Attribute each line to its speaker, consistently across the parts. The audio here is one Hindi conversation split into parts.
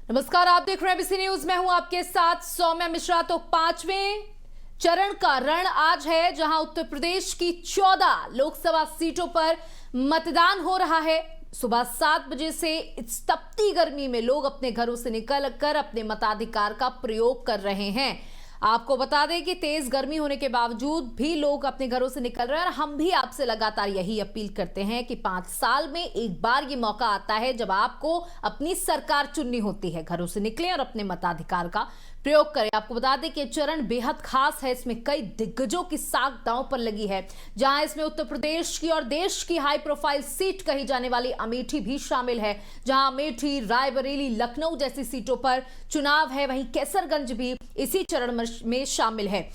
Speaker 1: नमस्कार, आप देख रहे हैं एबीसी न्यूज। मैं हूं आपके साथ सौम्या मिश्रा। तो पांचवें चरण का रण आज है, जहां उत्तर प्रदेश की 14 लोकसभा सीटों पर मतदान हो रहा है। सुबह 7 बजे से इस तपती गर्मी में लोग अपने घरों से निकल कर अपने मताधिकार का प्रयोग कर रहे हैं। आपको बता दें कि तेज गर्मी होने के बावजूद भी लोग अपने घरों से निकल रहे हैं और हम भी आपसे लगातार यही अपील करते हैं कि 5 साल में एक बार ये मौका आता है जब आपको अपनी सरकार चुननी होती है। घरों से निकलें और अपने मताधिकार का प्रयोग करें। आपको बता दें कि चरण बेहद खास है। इसमें कई दिग्गजों की साख दांव पर लगी है, जहां इसमें उत्तर प्रदेश की और देश की हाई प्रोफाइल सीट कही जाने वाली अमेठी भी शामिल है। जहां अमेठी, रायबरेली, लखनऊ जैसी सीटों पर चुनाव है, वहीं कैसरगंज भी इसी चरण में शामिल है।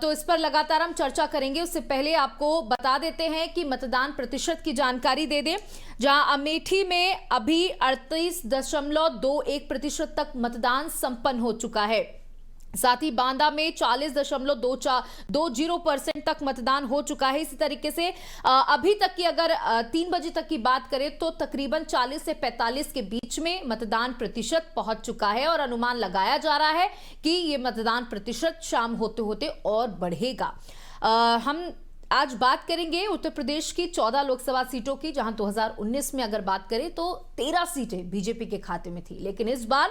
Speaker 1: तो इस पर लगातार हम चर्चा करेंगे। उससे पहले आपको बता देते हैं कि मतदान प्रतिशत की जानकारी दे दें, जहां अमेठी में अभी 38.21% तक मतदान संपन्न हो चुका है। साथ ही बांदा में 40.20% तक मतदान हो चुका है। इसी तरीके से अभी तक की अगर 3 बजे तक की बात करें तो तकरीबन 40 से 45 के बीच में मतदान प्रतिशत पहुंच चुका है और अनुमान लगाया जा रहा है कि ये मतदान प्रतिशत शाम होते होते और बढ़ेगा। हम आज बात करेंगे उत्तर प्रदेश की 14 लोकसभा सीटों की, जहां 2019 में अगर बात करें तो 13 सीटें बीजेपी के खाते में थी, लेकिन इस बार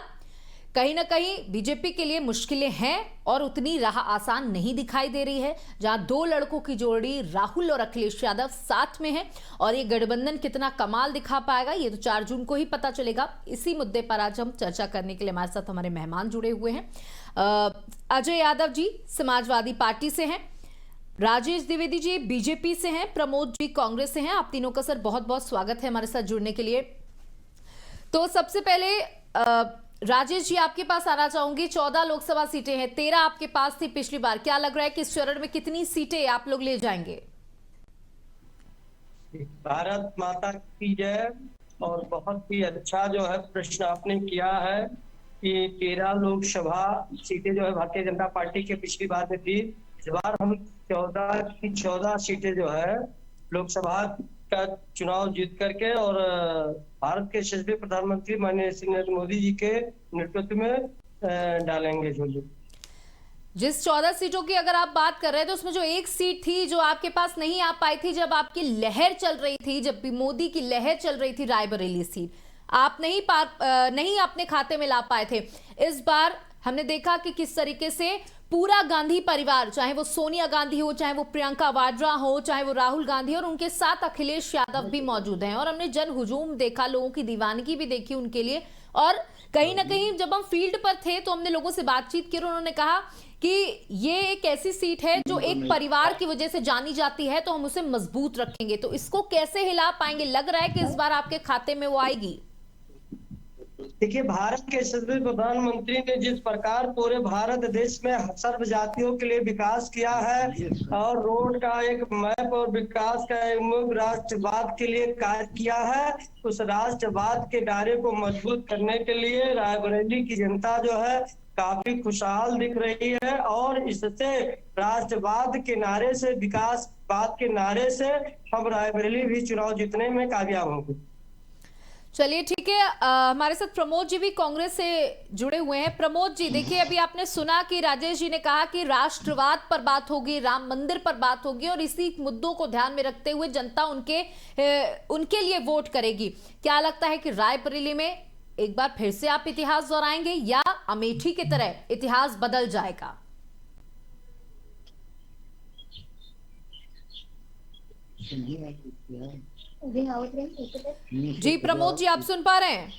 Speaker 1: कहीं ना कहीं बीजेपी के लिए मुश्किलें हैं और उतनी राह आसान नहीं दिखाई दे रही है। जहां 2 लड़कों की जोड़ी राहुल और अखिलेश यादव साथ में है और ये गठबंधन कितना कमाल दिखा पाएगा ये तो 4 जून को ही पता चलेगा। इसी मुद्दे पर आज हम चर्चा करने के लिए हमारे साथ हमारे मेहमान जुड़े हुए हैं। अजय यादव जी समाजवादी पार्टी से हैं, राजेश द्विवेदी जी बीजेपी से हैं, प्रमोद जी कांग्रेस से हैं। आप तीनों का सर बहुत बहुत स्वागत है हमारे साथ जुड़ने के लिए। तो सबसे पहले राजेश जी आपके पास आना चाहूंगी। 14 लोकसभा सीटें हैं, 13 आपके पास थी पिछली बार। क्या लग रहा है कि इस चरण में कितनी सीटें आप लोग ले जाएंगे?
Speaker 2: भारत माता की जय। और बहुत ही अच्छा जो है प्रश्न आपने किया है कि 13 लोकसभा सीटें जो है भारतीय जनता पार्टी के पिछली बार में थी। इस बार हम 14 की 14 सीटें जो है लोकसभा का चुनाव जीत करके और भारत के यशस्वी प्रधानमंत्री माननीय श्री नरेंद्र मोदी जी के नेतृत्व में डालेंगे झोली।
Speaker 1: जिस 14 सीटों की अगर आप बात कर रहे हैं तो उसमें जो एक सीट थी जो आपके पास नहीं आ पाई थी जब आपकी लहर चल रही थी, जब भी मोदी की लहर चल रही थी, रायबरेली सीट आप नहीं अपने खाते में ला पाए थे। इस बार हमने देखा कि किस तरीके से पूरा गांधी परिवार, चाहे वो सोनिया गांधी हो, चाहे वो प्रियंका वाड्रा हो, चाहे वो राहुल गांधी, और उनके साथ अखिलेश यादव भी मौजूद हैं। और हमने जन हुजूम देखा, लोगों की दीवानगी भी देखी उनके लिए। और कहीं ना कहीं जब हम फील्ड पर थे तो हमने लोगों से बातचीत की और उन्होंने कहा कि ये एक ऐसी सीट है जो एक परिवार की वजह से जानी जाती है, तो हम उसे मजबूत रखेंगे। तो इसको कैसे हिला पाएंगे? लग रहा है कि इस बार आपके खाते में वो आएगी।
Speaker 2: देखिए, भारत के यशस्वी प्रधानमंत्री ने जिस प्रकार पूरे भारत देश में सर्व जातियों के लिए विकास किया है और रोड का एक मैप और विकास का एक राष्ट्रवाद के लिए कार्य किया है, उस राष्ट्रवाद के दायरे को मजबूत करने के लिए रायबरेली की जनता जो है काफी खुशहाल दिख रही है। और इससे राष्ट्रवाद के नारे से, विकासवाद के नारे से हम रायबरेली भी चुनाव जीतने में कामयाब होंगे।
Speaker 1: चलिए ठीक है। हमारे साथ प्रमोद जी भी कांग्रेस से जुड़े हुए हैं। प्रमोद जी देखिए, अभी आपने सुना कि राजेश जी ने कहा कि राष्ट्रवाद पर बात होगी, राम मंदिर पर बात होगी और इसी मुद्दों को ध्यान में रखते हुए जनता उनके लिए वोट करेगी। क्या लगता है कि रायबरेली में एक बार फिर से आप इतिहास दोहराएंगे या अमेठी की तरह इतिहास बदल जाएगा? जी प्रमोद जी, आप सुन पा रहे हैं?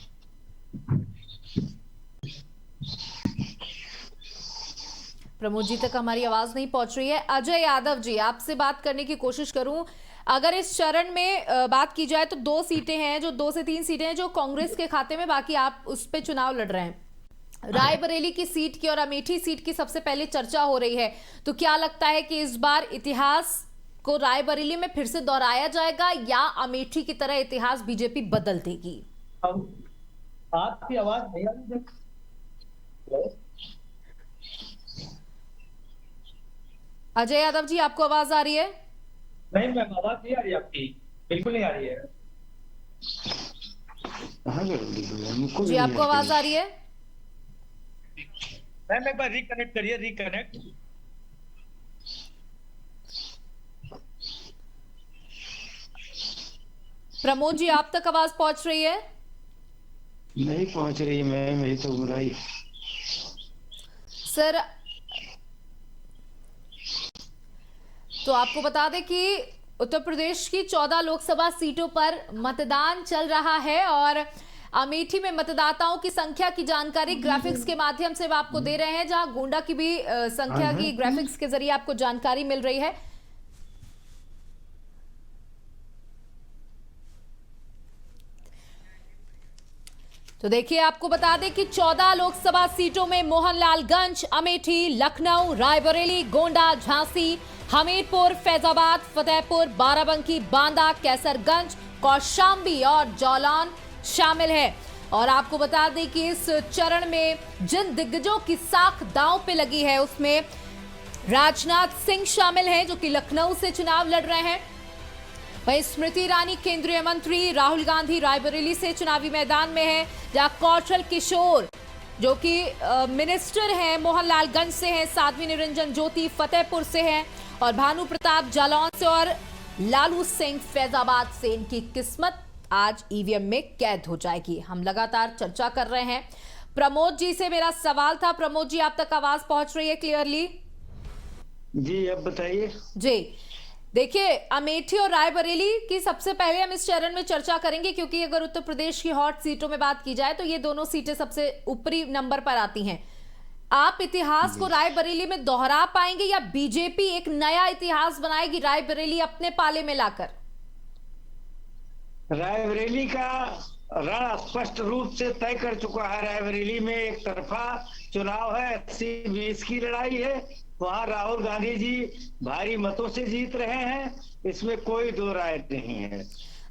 Speaker 1: प्रमोद जी तक हमारी आवाज नहीं पहुंच रही है। अजय यादव जी, आपसे बात करने की कोशिश करूं। अगर इस चरण में बात की जाए तो 2 सीटें हैं, जो 2 से 3 सीटें हैं जो कांग्रेस के खाते में, बाकी आप उस पे चुनाव लड़ रहे हैं। रायबरेली की सीट की और अमेठी सीट की सबसे पहले चर्चा हो रही है। तो क्या लगता है कि इस बार इतिहास को रायबरेली में फिर से दोहराया जाएगा या अमेठी की तरह इतिहास बीजेपी बदल देगी?
Speaker 2: आपकी आवाज नहीं आ रही।
Speaker 1: अजय यादव जी, आपको आवाज आ रही है?
Speaker 2: नहीं मैम, आवाज नहीं आ रही आपकी, बिल्कुल नहीं आ रही है।
Speaker 3: हाँ जल्दी हमको
Speaker 1: जी, आपको आवाज आ रही है?
Speaker 4: मैम एक बार रिकनेक्ट करिए, रिकनेक्ट।
Speaker 1: प्रमोद जी, आप तक आवाज पहुंच रही है?
Speaker 3: नहीं पहुंच रही मैम, मेरी तो बुराई।
Speaker 1: सर, तो आपको बता दें कि उत्तर प्रदेश की 14 लोकसभा सीटों पर मतदान चल रहा है और अमेठी में मतदाताओं की संख्या की जानकारी ग्राफिक्स के माध्यम से आपको दे रहे हैं, जहां गोंडा की भी संख्या की ग्राफिक्स के जरिए आपको जानकारी मिल रही है। तो देखिए, आपको बता दें कि 14 लोकसभा सीटों में मोहनलालगंज, अमेठी, लखनऊ, रायबरेली, गोंडा, झांसी, हमीरपुर, फैजाबाद, फतेहपुर, बाराबंकी, बांदा, कैसरगंज, कौशाम्बी और जालौन शामिल है। और आपको बता दें कि इस चरण में जिन दिग्गजों की साख दांव पे लगी है उसमें राजनाथ सिंह शामिल हैं, जो कि लखनऊ से चुनाव लड़ रहे हैं। वहीं स्मृति ईरानी केंद्रीय मंत्री, राहुल गांधी रायबरेली से चुनावी मैदान में है, जहां कौशल किशोर जो कि मिनिस्टर हैं मोहनलालगंज से हैं, साध्वी निरंजन ज्योति फतेहपुर से हैं और भानु प्रताप जालौन से और लालू सिंह फैजाबाद से। इनकी किस्मत आज ईवीएम में कैद हो जाएगी। हम लगातार चर्चा कर रहे हैं। प्रमोद जी से मेरा सवाल था। प्रमोद जी, आप तक आवाज पहुंच रही है क्लियरली?
Speaker 3: जी अब बताइए।
Speaker 1: जी, देखिए, अमेठी और रायबरेली की सबसे पहले हम इस चरण में चर्चा करेंगे, क्योंकि अगर उत्तर प्रदेश की हॉट सीटों में बात की जाए तो ये दोनों सीटें सबसे ऊपरी नंबर पर आती हैं। आप इतिहास को रायबरेली में दोहरा पाएंगे या बीजेपी एक नया इतिहास बनाएगी रायबरेली अपने पाले में लाकर?
Speaker 3: रायबरेली का रण स्पष्ट रूप से तय कर चुका है। रायबरेली में एक तरफा चुनाव है, 80-20 की लड़ाई है। वहां राहुल गांधी जी भारी मतों से जीत रहे हैं, इसमें कोई दो राय नहीं है।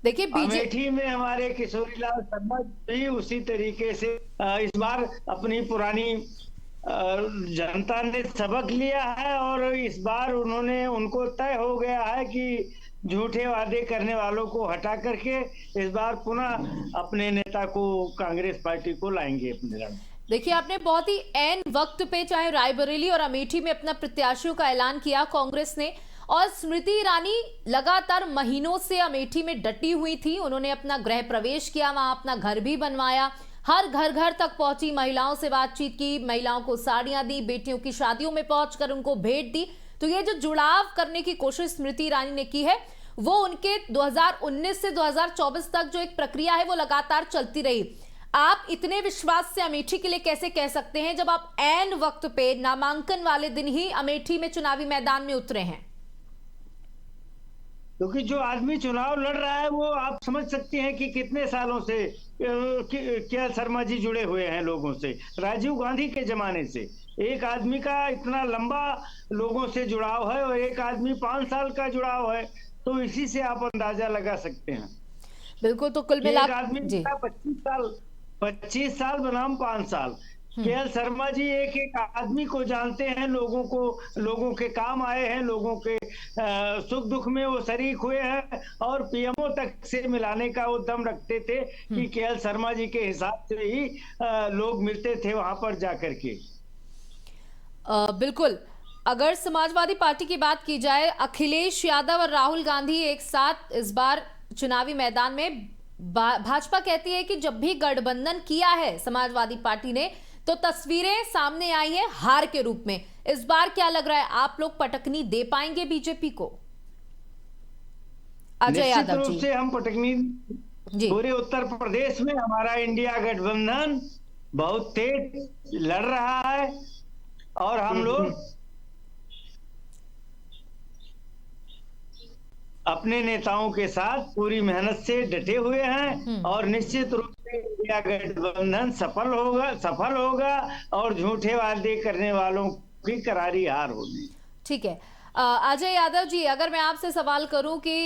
Speaker 1: देखिए,
Speaker 3: अमेठी में हमारे किशोरीलाल शर्मा भी उसी तरीके से इस बार अपनी पुरानी जनता ने सबक लिया है और इस बार उनको तय हो गया है कि झूठे वादे करने वालों को हटा करके इस बार पुनः अपने नेता को, कांग्रेस पार्टी को लाएंगे अपने रण।
Speaker 1: देखिए, आपने बहुत ही ऐन वक्त पे चाहे रायबरेली और अमेठी में अपना प्रत्याशियों का ऐलान किया कांग्रेस ने, और स्मृति ईरानी लगातार महीनों से अमेठी में डटी हुई थी। उन्होंने अपना गृह प्रवेश किया, वहां अपना घर भी बनवाया, हर घर घर तक पहुंची, महिलाओं से बातचीत की, महिलाओं को साड़ियां दी, बेटियों की शादियों में पहुंचकर उनको भेंट दी। तो ये जो जुड़ाव करने की कोशिश स्मृति ईरानी ने की है, वो उनके 2019 से 2024 तक जो एक प्रक्रिया है वो लगातार चलती रही। आप इतने विश्वास से अमेठी के लिए कैसे कह सकते हैं जब आप ऐन वक्त पे नामांकन वाले दिन ही अमेठी में चुनावी मैदान में उतरे हैं?
Speaker 3: क्योंकि जो आदमी चुनाव लड़ रहा है वो आप समझ सकते हैं कि कितने सालों से क्या शर्मा जी जुड़े हुए हैं लोगों से, राजीव गांधी के जमाने से। एक आदमी का इतना लंबा लोगों से जुड़ाव है और एक आदमी 5 साल का जुड़ाव है, तो इसी से आप अंदाजा लगा सकते हैं।
Speaker 1: बिल्कुल। तो कुल मिलाकर
Speaker 3: आदमी 25 साल बनाम 5 साल। केएल शर्मा जी एक आदमी को जानते हैं, लोगों के काम आए हैं, लोगों के सुख दुख में वो शरीक हुए हैं और पीएमओ तक से मिलाने का वो दम रखते थे कि केएल शर्मा जी के हिसाब से ही लोग मिलते थे वहां पर जाकर के।
Speaker 1: बिल्कुल। अगर समाजवादी पार्टी की बात की जाए, अखिलेश यादव और राहुल गांधी एक साथ इस बार चुनावी मैदान में, भाजपा कहती है कि जब भी गठबंधन किया है समाजवादी पार्टी ने तो तस्वीरें सामने आई है हार के रूप में। इस बार क्या लग रहा है, आप लोग पटकनी दे पाएंगे बीजेपी को? अजय यादव जी।
Speaker 3: से हम पटकनी
Speaker 1: जी।
Speaker 3: पूरे उत्तर प्रदेश में हमारा इंडिया गठबंधन बहुत तेज लड़ रहा है और हम लोग अपने नेताओं के साथ पूरी मेहनत से डटे हुए हैं और निश्चित रूप से इंडिया गठबंधन सफल होगा और झूठे वादे करने वालों की करारी हार होगी।
Speaker 1: ठीक है। अजय यादव जी, अगर मैं आपसे सवाल करूं कि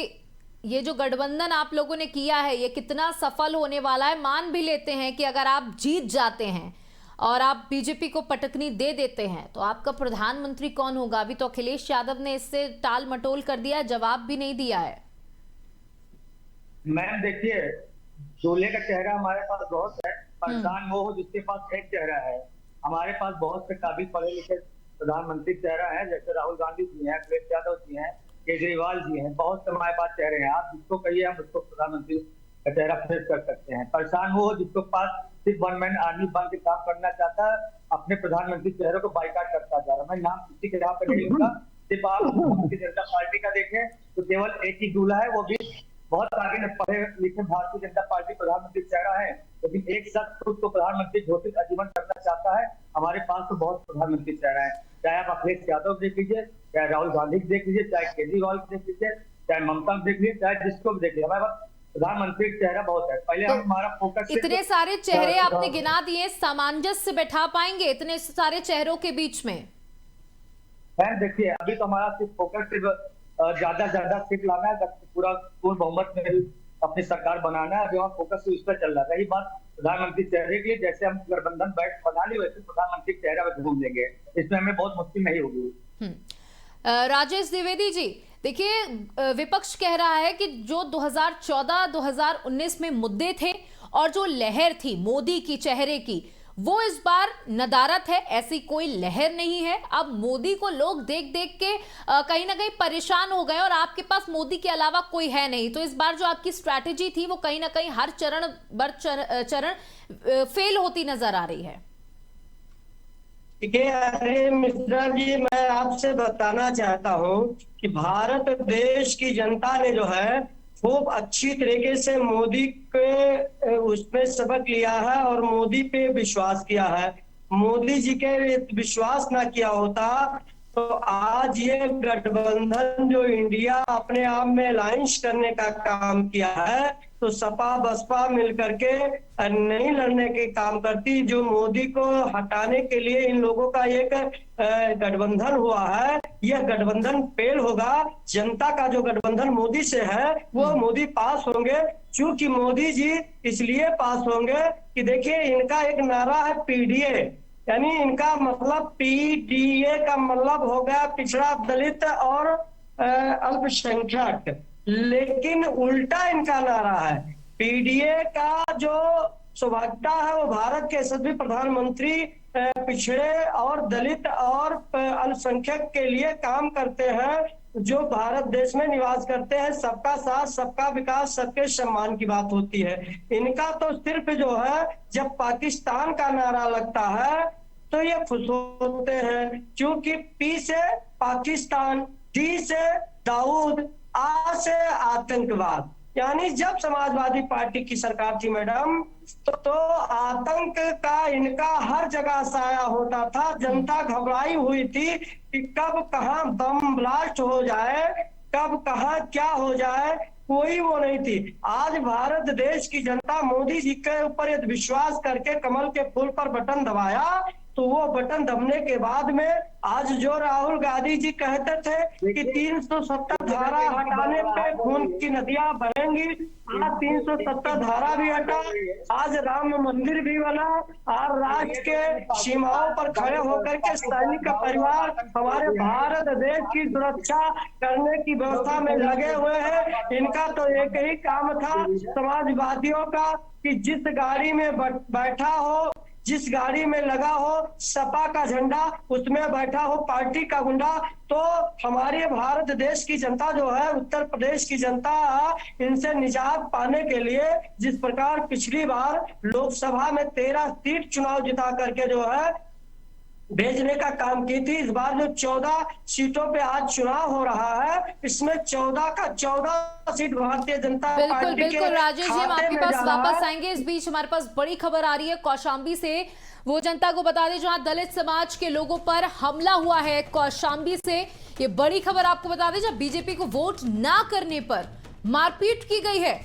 Speaker 1: ये जो गठबंधन आप लोगों ने किया है ये कितना सफल होने वाला है? मान भी लेते हैं कि अगर आप जीत जाते हैं और आप बीजेपी को पटकनी दे देते हैं तो आपका प्रधानमंत्री कौन होगा? अभी तो अखिलेश यादव ने इससे टाल मटोल कर दिया, जवाब भी नहीं दिया है।
Speaker 4: मैम देखिए,
Speaker 3: दूल्हे का चेहरा हमारे पास बहुत है, परेशान वो हो जिसके पास एक चेहरा है। हमारे पास बहुत से काबिल पढ़े लिखे प्रधानमंत्री चेहरा है, जैसे राहुल गांधी जी हैं, अखिलेश यादव जी हैं, केजरीवाल जी हैं, बहुत से हमारे पास चेहरे हैं। आप जिसको कहिए हम उसको प्रधानमंत्री का चेहरा फेस कर सकते हैं। परेशान वो हो जिसको पास सिर्फ वन मैन आर्मी बन के काम करना चाहता है, अपने प्रधानमंत्री चेहरे को बाइकाट करता जा रहा है। मैं नाम किसी के यहाँ पे नहीं लूंगा। सिर्फ आप भारतीय जनता पार्टी का देखें तो केवल एक ही दूल्हा है, वो भी बहुत आगे पढ़े लिखे भारतीय जनता पार्टी प्रधानमंत्री चेहरा है, लेकिन एक शख्स खुद को प्रधानमंत्री घोषित आजीवन करना चाहता है। हमारे पास तो बहुत प्रधानमंत्री चेहरा है, चाहे आप अखिलेश यादव देख लीजिए, चाहे राहुल गांधी देख लीजिए, चाहे केजरीवाल देख लीजिए, चाहे ममता देख लीजिए, चाहे जिसको भी देख लीजिए, हमारे पास प्रधानमंत्री चेहरा बहुत है। पहले हम हमारा फोकस
Speaker 1: इतने सारे चेहरे आपने गिना दिए, सामंजस्य बैठा पाएंगे इतने सारे चेहरों के बीच में?
Speaker 3: देखिए अभी तो हमारा सिर्फ फोकस सिर्फ ज्यादा सीट लाना है, पूरा पूर्ण बहुमत में अपनी सरकार बनाना है। अभी हम फोकस इस पर चल रहा है। रही बात प्रधानमंत्री चेहरे की, जैसे हम गठबंधन बैठ बना ली वैसे प्रधानमंत्री चेहरा में घूम लेंगे, इसमें हमें बहुत मुश्किल नहीं होगी।
Speaker 1: राजेश द्विवेदी जी, देखिए विपक्ष कह रहा है कि जो 2014-2019 में मुद्दे थे और जो लहर थी मोदी की चेहरे की, वो इस बार नदारत है, ऐसी कोई लहर नहीं है। अब मोदी को लोग देख देख के कहीं ना कहीं परेशान हो गए और आपके पास मोदी के अलावा कोई है नहीं। तो इस बार जो आपकी स्ट्रैटेजी थी वो कहीं ना कहीं हर चरण फेल होती नजर आ रही है।
Speaker 2: ठीक है, अरे मिश्रा जी, मैं आपसे बताना चाहता हूं कि भारत देश की जनता ने जो है खूब अच्छी तरीके से मोदी के उसमें सबक लिया है और मोदी पे विश्वास किया है। मोदी जी के विश्वास ना किया होता तो आज ये गठबंधन जो इंडिया अपने आप में अलायंस करने का काम किया है, तो सपा बसपा मिलकर के नहीं लड़ने के काम करती। जो मोदी को हटाने के लिए इन लोगों का एक गठबंधन हुआ है, यह गठबंधन फेल होगा। जनता का जो गठबंधन मोदी से है वो मोदी पास होंगे। क्योंकि मोदी जी इसलिए पास होंगे कि देखिए इनका एक नारा है पीडीए, यानी इनका मतलब पीडीए का मतलब हो गया पिछड़ा, दलित और अल्पसंख्यक, लेकिन उल्टा इनका नारा है। पीडीए का जो सौभाग्यता है वो भारत के यशस्वी प्रधानमंत्री पिछड़े और दलित और अल्पसंख्यक के लिए काम करते हैं, जो भारत देश में निवास करते हैं। सबका साथ, सबका विकास, सबके सम्मान की बात होती है। इनका तो सिर्फ जो है जब पाकिस्तान का नारा लगता है तो ये खुश होते हैं, क्योंकि पी से पाकिस्तान, डी से दाऊद, आ से आतंकवाद। यानी जब समाजवादी पार्टी की सरकार थी मैडम, तो आतंक का इनका हर जगह साया होता था। जनता घबराई हुई थी कि कब कहां बम ब्लास्ट हो जाए, कब कहां क्या हो जाए, कोई वो नहीं थी। आज भारत देश की जनता मोदी जी के ऊपर यदि विश्वास करके कमल के फूल पर बटन दबाया, तो वो बटन दबने के बाद में आज जो राहुल गांधी जी कहते थे कि 370 धारा हटाने पे खून की नदियां बहेंगी, आज 370 धारा भी हटा, आज राम मंदिर भी बना और राज्य के सीमाओं पर खड़े होकर के सैनिक का परिवार हमारे भारत देश की सुरक्षा करने की व्यवस्था में लगे हुए हैं। इनका तो एक ही काम था समाजवादियों का कि जिस गाड़ी में बैठा हो, जिस गाड़ी में लगा हो सपा का झंडा, उसमें बैठा हो पार्टी का गुंडा। तो हमारे भारत देश की जनता जो है, उत्तर प्रदेश की जनता, इनसे निजात पाने के लिए जिस प्रकार पिछली बार लोकसभा में 13 सीट चुनाव जिता करके जो है भेजने का काम की थी, इस बार जो 14 सीटों पे आज चुनाव हो रहा है, इसमें 14 का 14 सीट भारतीय जनता पार्टी के
Speaker 1: बिल्कुल राजेश जी, हम आपके पास वापस
Speaker 2: है।
Speaker 1: आएंगे। इस बीच हमारे पास बड़ी खबर आ रही है कौशाम्बी से। वो जनता को बता दें जहां दलित समाज के लोगों पर हमला हुआ है कौशाम्बी से। ये बड़ी खबर आपको बता दें, जब बीजेपी को वोट ना करने पर मारपीट की गई है।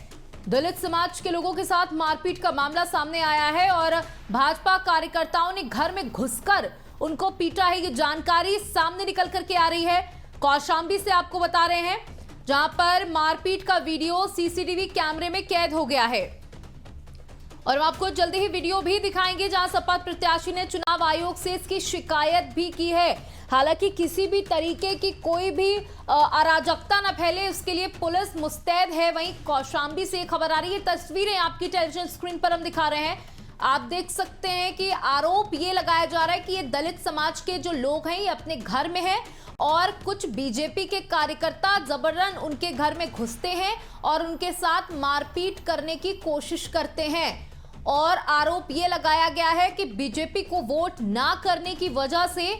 Speaker 1: दलित समाज के लोगों के साथ मारपीट का मामला सामने आया है और भाजपा कार्यकर्ताओं ने घर में घुसकर उनको पीटा है। ये जानकारी सामने निकल करके आ रही है कौशाम्बी से, आपको बता रहे हैं, जहां पर मारपीट का वीडियो सीसीटीवी कैमरे में कैद हो गया है। और हम आपको जल्दी ही वीडियो भी दिखाएंगे जहां सपा प्रत्याशी ने चुनाव आयोग से इसकी शिकायत भी की है। हालांकि किसी भी तरीके की कोई भी अराजकता न फैले उसके लिए पुलिस मुस्तैद है। वहीं कौशाम्बी से खबर आ रही है, तस्वीरें आपकी टेलीविजन स्क्रीन पर हम दिखा रहे हैं। आप देख सकते हैं कि आरोप ये लगाया जा रहा है कि ये दलित समाज के जो लोग हैं ये अपने घर में हैं और कुछ बीजेपी के कार्यकर्ता जबरन उनके घर में घुसते हैं और उनके साथ मारपीट करने की कोशिश करते हैं। और आरोप ये लगाया गया है कि बीजेपी को वोट ना करने की वजह से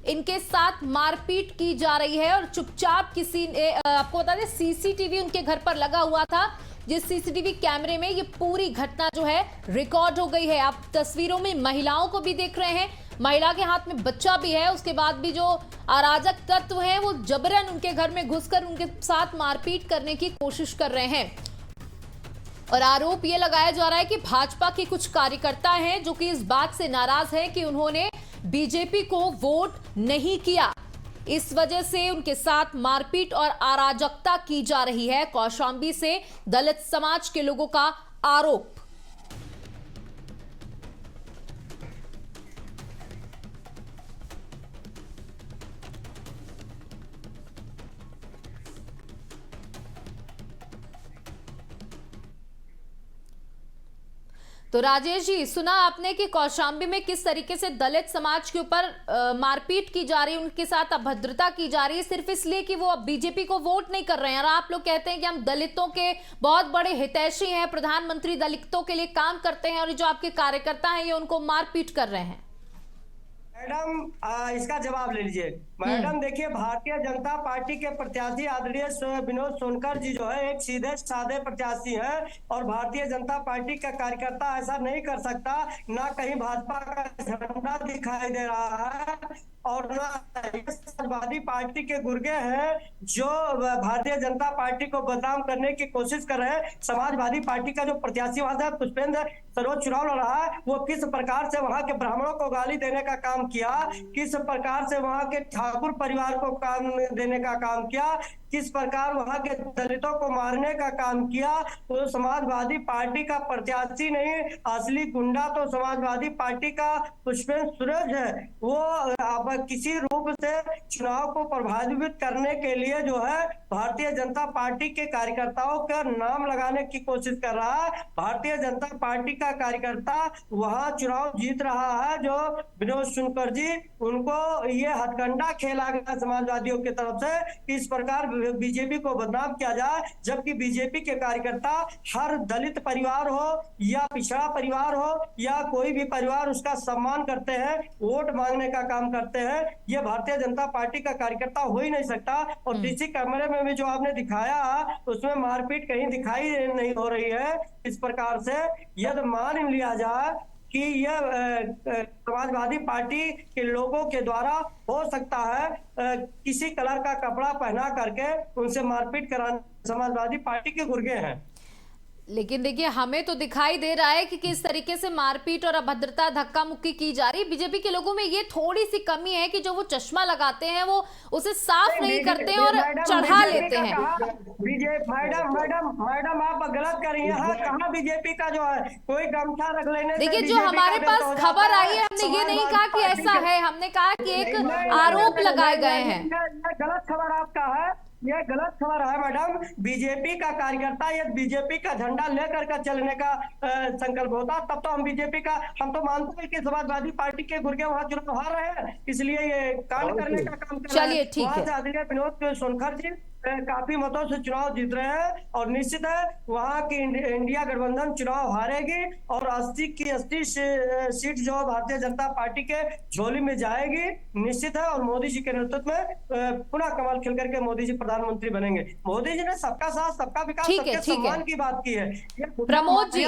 Speaker 1: इनके साथ मारपीट की जा रही है। और चुपचाप किसी ने, आपको बता दें, सीसीटीवी उनके घर पर लगा हुआ था, जिस सीसीटीवी कैमरे में ये पूरी घटना जो है रिकॉर्ड हो गई है। आप तस्वीरों में महिलाओं को भी देख रहे हैं, महिला के हाथ में बच्चा भी है। उसके बाद भी जो अराजक तत्व हैं वो जबरन उनके घर में घुसकर उनके साथ मारपीट करने की कोशिश कर रहे हैं। और आरोप ये लगाया जा रहा है कि भाजपा के कुछ कार्यकर्ता हैं जो कि इस बात से नाराज हैं कि उन्होंने बीजेपी को वोट नहीं किया, इस वजह से उनके साथ मारपीट और अराजकता की जा रही है। कौशाम्बी से दलित समाज के लोगों का आरोप। तो राजेश जी, सुना आपने कि कौशाम्बी में किस तरीके से दलित समाज के ऊपर मारपीट की जा रही है, उनके साथ अभद्रता की जा रही है, सिर्फ इसलिए कि वो अब बीजेपी को वोट नहीं कर रहे हैं। और आप लोग कहते हैं कि हम दलितों के बहुत बड़े हितैषी हैं, प्रधानमंत्री दलितों के लिए काम करते हैं, और जो आपके कार्यकर्ता हैं ये उनको मारपीट कर रहे हैं।
Speaker 2: मैडम इसका जवाब ले लीजिए। मैडम देखिए, भारतीय जनता पार्टी के प्रत्याशी आदरणीय विनोद सोनकर जी जो है एक सीधे साधे प्रत्याशी हैं और भारतीय जनता पार्टी का कार्यकर्ता ऐसा नहीं कर सकता। ना कहीं भाजपा का झंडा दिखाई दे रहा है और ना समाजवादी पार्टी के गुर्गे हैं जो भारतीय जनता पार्टी को बदनाम करने की कोशिश कर रहे हैं। समाजवादी पार्टी का जो प्रत्याशी वहां से पुष्पेंद्र सरोज चुनाव लड़ रहा है, वो किस प्रकार से वहां के ब्राह्मणों को गाली देने का काम किया, किस प्रकार से वहां के ठाकुर परिवार को काम देने का काम किया, किस प्रकार वहां के दलितों को मारने का काम किया, तो समाजवादी पार्टी का प्रत्याशी नहीं, असली गुंडा तो समाजवादी पार्टी का पुष्पेंद्र सूरज है। वो अब किसी रूप से चुनाव को प्रभावित करने के लिए जो है भारतीय जनता पार्टी के कार्यकर्ताओं का नाम लगाने की कोशिश कर रहा है। भारतीय जनता पार्टी का कार्यकर्ता वहां चुनाव जीत रहा है, जो विनोद सोनकर जी, उनको ये हथकंडा खेला गया समाजवादियों की तरफ से, इस प्रकार बीजेपी को बदनाम किया जाए, जबकि बीजेपी के कार्यकर्ता हर दलित परिवार हो या पिछड़ा परिवार हो या कोई भी परिवार, उसका सम्मान करते हैं, वोट मांगने का काम करते हैं। ये भारतीय जनता पार्टी का कार्यकर्ता हो ही नहीं सकता। और डीसी कैमरे में भी जो आपने दिखाया उसमें मारपीट कहीं दिखाई नहीं हो रही है। इस प्रकार से यदि मान लिया जाए कि यह समाजवादी पार्टी के लोगों के द्वारा हो सकता है किसी कलर का कपड़ा पहना करके उनसे मारपीट कराने समाजवादी पार्टी के गुर्गे हैं।
Speaker 1: लेकिन देखिए, हमें तो दिखाई दे रहा है कि किस तरीके से मारपीट और अभद्रता, धक्का मुक्की की जा रही है। बीजेपी के लोगों में ये थोड़ी सी कमी है कि जो वो चश्मा लगाते हैं वो उसे साफ नहीं करते हैं और चढ़ा लेते हैं।
Speaker 2: मैडम आप गलत कर रही हैं। कहाँ बीजेपी का जो है कोई गमछा रख लेने।
Speaker 1: देखिए, जो हमारे पास खबर आई है, हमने ये नहीं कहा कि ऐसा है, हमने कहा कि एक आरोप लगाए गए हैं।
Speaker 2: गलत खबर आपका है, यह गलत खबर है मैडम। बीजेपी का कार्यकर्ता यदि बीजेपी का झंडा लेकर के चलने का संकल्प होता तब तो हम बीजेपी का, हम तो मानते हैं कि समाजवादी पार्टी के गुर्गे वहां चुनाव हार रहे हैं, इसलिए ये कांड करने का काम कर रहे हैं।
Speaker 1: चलिए ठीक है।
Speaker 2: आदरणीय विनोद सोनकर जी काफी मतों से चुनाव जीत रहे हैं और निश्चित है वहां की इंडिया गठबंधन चुनाव हारेगी और 80 की 80 सीट जो भारतीय जनता पार्टी के झोली में जाएगी निश्चित है। और मोदी जी के नेतृत्व में पुनः कमल खिल करके मोदी जी प्रधानमंत्री बनेंगे। मोदी जी ने सबका साथ, सबका विकास, सबके सम्मान की बात की है।
Speaker 1: प्रमोद जी,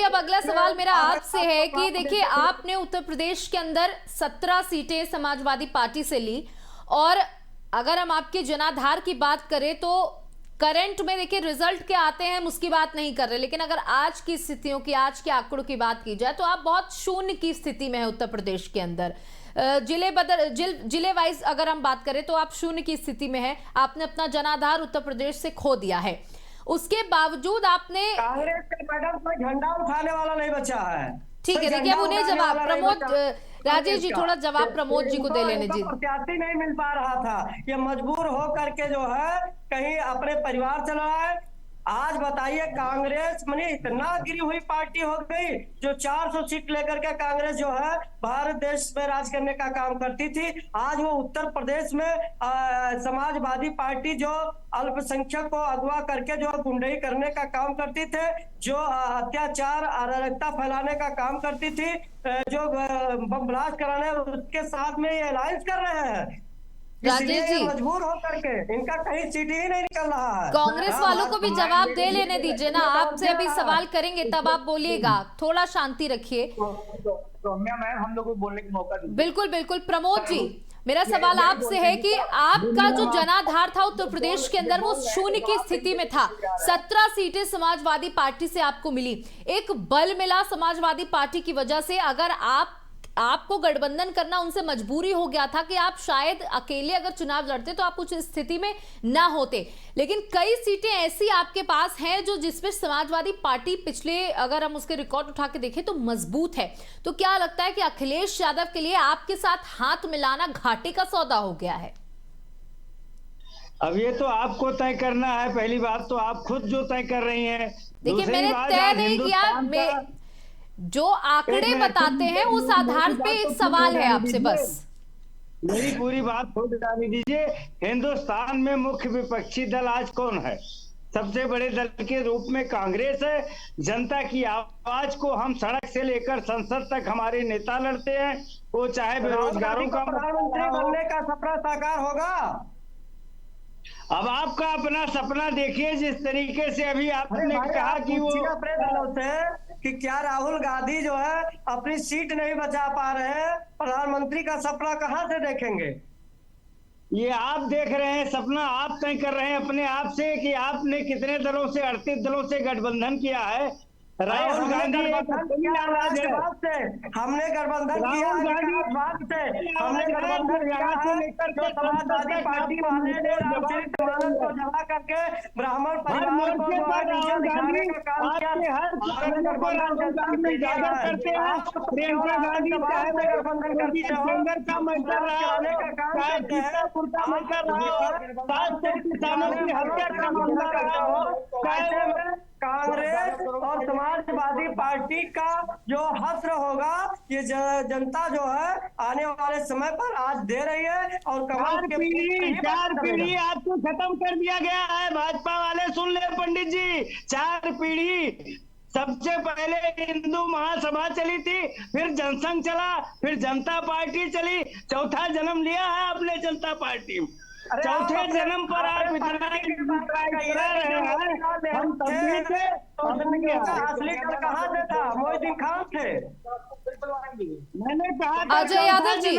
Speaker 1: अब अगला सवाल मेरा आपसे है कि देखिए, आपने उत्तर प्रदेश के अंदर 17 सीटें समाजवादी पार्टी से ली, और अगर हम आपके जनाधार की बात करें तो करंट में देखिए रिजल्ट क्या आते हैं हम उसकी बात नहीं कर रहे, लेकिन अगर आज की स्थितियों की, आज के आंकड़ों की बात की जाए तो आप बहुत शून्य की स्थिति में है उत्तर प्रदेश के अंदर। जिले वाइज अगर हम बात करें तो आप शून्य की स्थिति में है। आपने अपना जनाधार उत्तर प्रदेश से खो दिया है। उसके बावजूद आपने
Speaker 2: कांग्रेस के मैडम कोई झंडा उठाने वाला नहीं बचा है।
Speaker 1: ठीक है, देखिए अब उन्हें जवाब प्रमोद राजेश जी थोड़ा जवाब प्रमोद जी को दे लेने जी।
Speaker 2: प्रत्याशी नहीं मिल पा रहा था, ये मजबूर हो करके जो है कहीं अपने परिवार चलाए। आज बताइए कांग्रेस माने इतना गिरी हुई पार्टी हो गई जो 400 सीट लेकर के कांग्रेस जो है भारत देश में राज करने का काम करती थी। आज वो उत्तर प्रदेश में समाजवादी पार्टी जो अल्पसंख्यक को अगवा करके जो गुंडई करने का काम करती थे, जो अत्याचार अराजकता फैलाने का काम करती थी, जो बम ब्लास्ट कराने, उसके साथ में ये अलायंस कर रहे हैं।
Speaker 1: राजेश जी
Speaker 2: मजबूर होकर के इनका कहीं सीट ही नहीं निकल रहा है।
Speaker 1: कांग्रेस वालों को भी जवाब दे लेने दीजिए ना, आपसे अभी सवाल करेंगे तब आप बोलिएगा, थोड़ा शांति रखिए।
Speaker 4: सौम्या मैम हम लोग को बोलने का मौका दीजिए।
Speaker 1: बिल्कुल बिल्कुल प्रमोद जी, मेरा सवाल आपसे है कि आपका जो जनाधार था उत्तर प्रदेश के अंदर वो शून्य की स्थिति में था। 17 सीटें समाजवादी पार्टी से आपको मिली, एक बल मिला समाजवादी पार्टी की वजह से। अगर आपको गठबंधन करना उनसे मजबूरी हो गया था कि आप शायद अकेले अगर चुनाव लड़ते तो आप उस स्थिति में ना होते, लेकिन कई सीटें ऐसी आपके पास हैं जो जिसमें समाजवादी पार्टी पिछले अगर हम उसके रिकॉर्ड उठा के देखें तो मजबूत है। तो क्या लगता है कि अखिलेश यादव के लिए आपके साथ हाथ मिलाना घाटे का सौदा हो गया है?
Speaker 3: अब ये तो आपको तय करना है। पहली बात तो आप खुद जो तय कर रही हैं।
Speaker 1: देखिए मैंने तय नहीं किया, जो आंकड़े बताते हैं उस आधार पे एक सवाल है आपसे, बस
Speaker 3: मेरी पूरी बात खुद जानी दीजिए। हिंदुस्तान में मुख्य विपक्षी दल आज कौन है? सबसे बड़े दल के रूप में कांग्रेस है। जनता की आवाज को हम सड़क से लेकर संसद तक हमारे नेता लड़ते हैं, वो चाहे बेरोजगारों का
Speaker 2: प्रधानमंत्री बनने का सपना साकार होगा।
Speaker 3: अब आपका अपना सपना देखिए, जिस तरीके से अभी आपने कहा कि वो
Speaker 2: कि क्या राहुल गांधी जो है अपनी सीट नहीं बचा पा रहे हैं, प्रधानमंत्री का सपना कहां से देखेंगे?
Speaker 3: ये आप देख रहे हैं, सपना आप तय कर रहे हैं अपने आप से कि आपने कितने दलों से 38 दलों से गठबंधन किया है। राहुल गांधी
Speaker 2: हमने गठबंधन किया, हमने गठबंधन किया, हमने गठबंधन किया है जो समाजवादी पार्टी वाले ने रामचरित मानस को जला करके ब्राह्मण परिवार को नीचे दिखाने का काम किया।
Speaker 3: प्रियंका गांधी गठबंधन करती है का मंत्र किसानों की हत्या का मामला रहा हो।
Speaker 2: कांग्रेस और समाजवादी पार्टी का जो हश्र होगा ये जनता जो है आने वाले समय पर आज दे रही है। और
Speaker 3: चार पीढ़ी आपको खत्म कर दिया गया है। भाजपा वाले सुन ले पंडित जी, 4 पीढ़ी। सबसे पहले हिंदू महासभा चली थी, फिर जनसंघ चला, फिर जनता पार्टी चली, चौथा जन्म लिया है आपने जनता पार्टी में। चौथे जन्म पर आप इतना हम तभी से
Speaker 2: असली कहाँ से था? मोहिउद्दीन खान थे।
Speaker 3: मैंने कहा
Speaker 1: अजय यादव जी,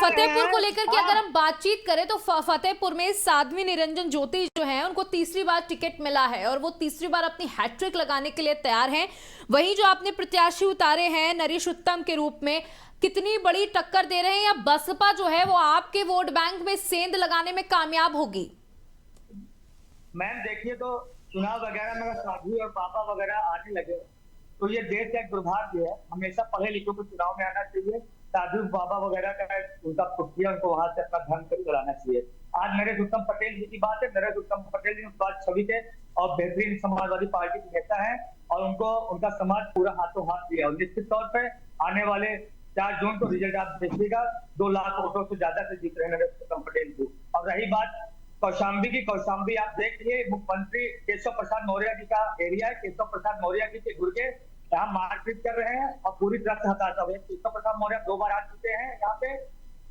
Speaker 1: फतेहपुर को लेकर के अगर हम बातचीत करें तो फतेहपुर में साध्वी निरंजन ज्योति जो है उनको तीसरी बार टिकट मिला है और वो तीसरी बार अपनी हैट्रिक लगाने के लिए तैयार हैं। वहीं जो आपने प्रत्याशी उतारे हैं नरेश उत्तम के रूप में, कितनी बड़ी टक्कर दे रहे हैं या बसपा जो है वो आपके वोट बैंक में सेंध लगाने में कामयाब होगी?
Speaker 4: मैम देखिए, तो चुनाव वगैरह में साधु और पापा वगैरह आने लगे तो ये देश का एक दुर्भाग्य है। हमेशा पढ़े लिखे को चुनाव में आना चाहिए। साधु बाबा वगैरह का उनका पुट्ठिया उनको वहां से अपना धन कर चलाना चाहिए। आज नरेश उत्तम पटेल जी की बात है। नरेश उत्तम पटेल जी उस बात छवि के और बेहतरीन समाजवादी पार्टी के नेता है और उनको उनका समाज पूरा हाथों हाथ दिया। और निश्चित तौर पर आने वाले 4 जून को रिजल्ट आप देखिएगा, 2 लाख वोटों से ज्यादा से जीत रहे हैं नरेश उत्तम पटेल जी। और रही बात कौशाम्बी की, कौशाम्बी आप देखिए मुख्यमंत्री केशव प्रसाद मौर्य जी का एरिया है। केशव प्रसाद मौर्य जी के गुर्गे यहाँ मारपीट कर रहे हैं और पूरी तरह से हताशा हुए। केशव प्रसाद मौर्य 2 बार आ चुके हैं यहाँ पे,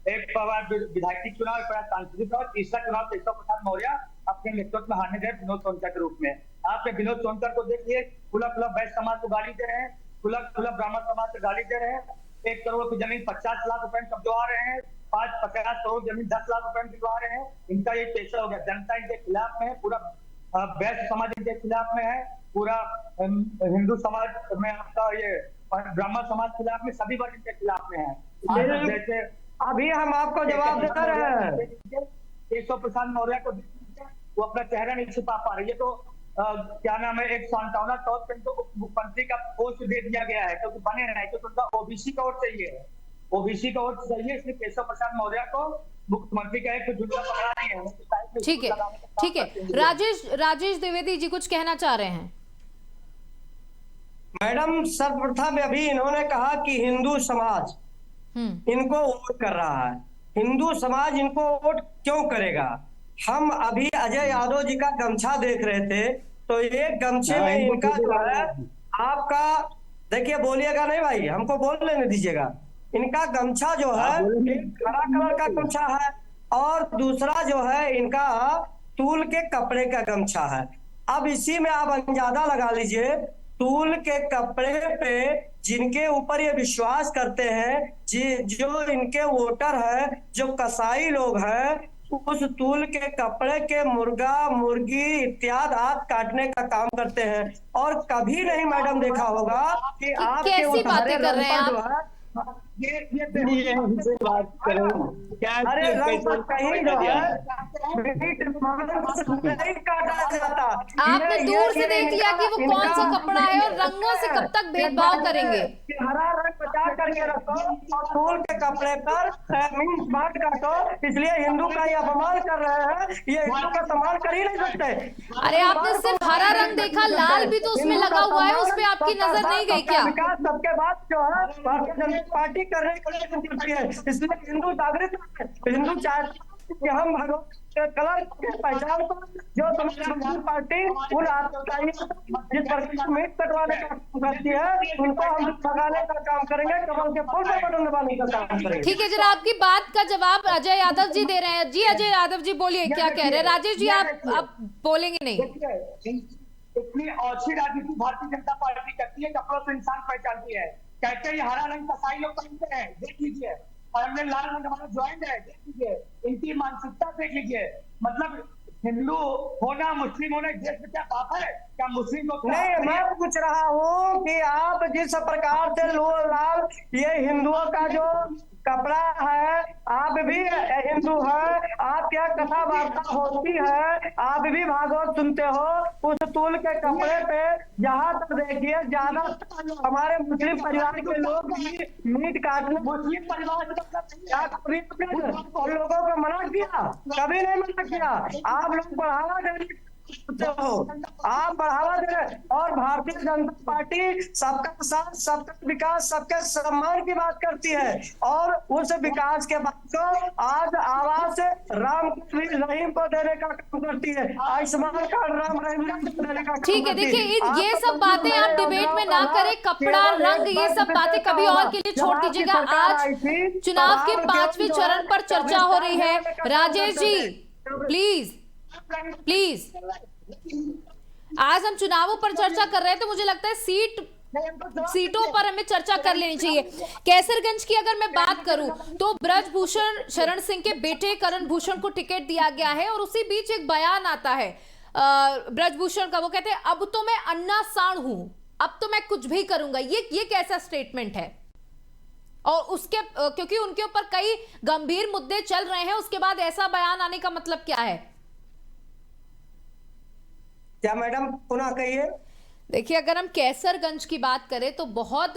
Speaker 4: एक बार विधायक चुनाव, एक बार सांसदीय और तीसरा चुनाव केशव प्रसाद मौर्य अपने नेतृत्व में हारने गए विनोद सोनकर के रूप में। आपने विनोद सोनकर को देखिए, खुला खुला वैश्य समाज को गाली दे रहे हैं, खुला खुला ब्राह्मण समाज को गाली दे रहे हैं। 1 करोड़ की जमीन 50 लाख रुपए में कब्जवा रहे हैं, 50 करोड़ जमीन 10 लाख रुपए में दिलवा रहे हैं। इनका ये पेशा हो गया। जनता इनके खिलाफ में है, पूरा वैश्य समाज इनके खिलाफ में है, पूरा हिंदू समाज में आपका ये ब्राह्मण समाज खिलाफ में, सभी वर्ग इनके खिलाफ में है। जैसे
Speaker 2: अभी हम आपको जवाब दे रहे हैं।
Speaker 4: केशव प्रसाद मौर्य को वो अपना चेहरा नहीं छुपा पा रही है। तो क्या नाम है, एक सांत्वना तौर पर तो उप मुख्यमंत्री का पोस्ट दे दिया गया है, क्योंकि बने नहीं, क्योंकि उनका ओबीसी का वोट चाहिए है, ओबीसी का वोट चाहिए, इसलिए केशव प्रसाद मौर्य को मुख्यमंत्री का एक झुंडा पकड़ा नहीं है।
Speaker 1: ठीक है, ठीक है। राजेश द्विवेदी जी कुछ कहना चाह रहे हैं।
Speaker 2: मैडम, सर्वप्रथम अभी इन्होंने कहा कि हिंदू समाज इनको वोट कर रहा है। हिंदू समाज इनको वोट क्यों करेगा? हम अभी अजय यादव जी का गमछा देख रहे थे, तो ये गमछे में इनका जो है, आपका देखिए, बोलिएगा नहीं भाई, हमको बोल लेने दीजिएगा। इनका गमछा जो है एक हरा कलर का गमछा है, और दूसरा जो है इनका तूल के कपड़े का गमछा है। अब इसी में आप अंदाजा लगा लीजिए, तूल के कपड़े पे जिनके ऊपर ये विश्वास करते हैं, जो इनके वोटर है, जो कसाई लोग हैं, उस तूल के कपड़े के मुर्गा मुर्गी इत्यादि आदि काटने का काम करते हैं। और कभी नहीं मैडम देखा होगा कि आपके
Speaker 1: कैसी बातें कर रहे हैं आप?
Speaker 3: ये बात करो क्या?
Speaker 2: अरे रंग पर कहीं जो है नहीं काटा जाता।
Speaker 1: आपने दूर से देख लिया कि वो कौन सा कपड़ा है, और रंगों से कब तक भेदभाव करेंगे?
Speaker 2: हरा रंग बचा करके रखो और तूल के कपड़े पर मीन्स बात काटो, इसलिए हिंदू का ये अपमान कर रहे हैं। ये हिंदू का सम्मान कर ही नहीं सकते।
Speaker 1: अरे आपने सिर्फ हरा रंग देखा, लाल भी तो उसमें लगा हुआ है, उस पे आपकी नजर नहीं गई क्या?
Speaker 2: विकास सबके बाद जो है भारतीय जनता पार्टी करने के लिए करती है, इसलिए हिंदू जागृत है। हिंदू चाहते हैं कि हम भगवान के कलर की पहचान को, जो समाजवादी पार्टी उन जिस पर मीट कटवाने का काम करती है, उनको हम भगाने का काम करेंगे, कमल के फूल पर बटन दबाने का काम करेंगे।
Speaker 1: ठीक है, जरा आपकी बात का जवाब अजय यादव जी दे रहे हैं। जी अजय यादव जी बोलिए, क्या कह रहे हैं? राजेश जी आप बोलेंगे नहीं?
Speaker 4: इतनी अच्छी राजनीति भारतीय जनता पार्टी करती है, कपड़ों से इंसान पहचानती है। कहते हैं हरा रंग कसाई लोग पहनते हैं, देख लीजिए, और हमने लाल रंग हमारा ज्वाइंट है, देख लीजिए, इनकी मानसिकता देख लीजिए। मतलब हिंदू होना, मुस्लिम होना देश में क्या पाप है? क्या मुस्लिम लोग
Speaker 2: नहीं, मैं पूछ रहा हूँ कि आप जिस प्रकार से लाल ये हिंदुओं का जो कपड़ा है, आप भी हिंदू है, आप क्या कथा वार्ता होती है, आप भी भागवत सुनते हो, उस तूल के कपड़े पे जहाँ तक देखिए ज्यादा हमारे मुस्लिम परिवार के लोग मीट काटने,
Speaker 4: मुस्लिम परिवार
Speaker 2: लोगों को मना किया? कभी नहीं मना किया। आप लोग बढ़ावा दे हो, आप बढ़ावा दे रहे। और भारतीय जनता पार्टी सबका साथ, सबका विकास, सबके सम्मान की बात करती है, और उस विकास के बाद को आज आवाज से राम रहीम को देने का काम करती है, आयुष्मान कार्ड राम रहीम को देने का।
Speaker 1: ठीक है, देखिए ये सब बातें आप डिबेट में ना करें। कपड़ा, रंग, ये सब बातें कभी और के लिए छोड़ दीजिएगा। आज चुनाव के 5वें चरण पर चर्चा हो रही है। राजेश जी प्लीज प्लीज, आज हम चुनावों पर चर्चा कर रहे हैं, तो मुझे लगता है सीटों पर हमें चर्चा कर लेनी चाहिए। कैसरगंज की अगर मैं बात करूं तो ब्रजभूषण शरण सिंह के बेटे करण भूषण को टिकट दिया गया है, और उसी बीच एक बयान आता है ब्रजभूषण का। वो कहते हैं अब तो मैं अन्ना साण हूं, अब तो मैं कुछ भी करूंगा। ये कैसा स्टेटमेंट है? और उसके क्योंकि उनके ऊपर कई गंभीर मुद्दे चल रहे हैं, उसके बाद ऐसा बयान आने का मतलब क्या है?
Speaker 2: क्या मैडम पुनः कहिए।
Speaker 1: देखिए, अगर हम कैसरगंज की बात करें तो बहुत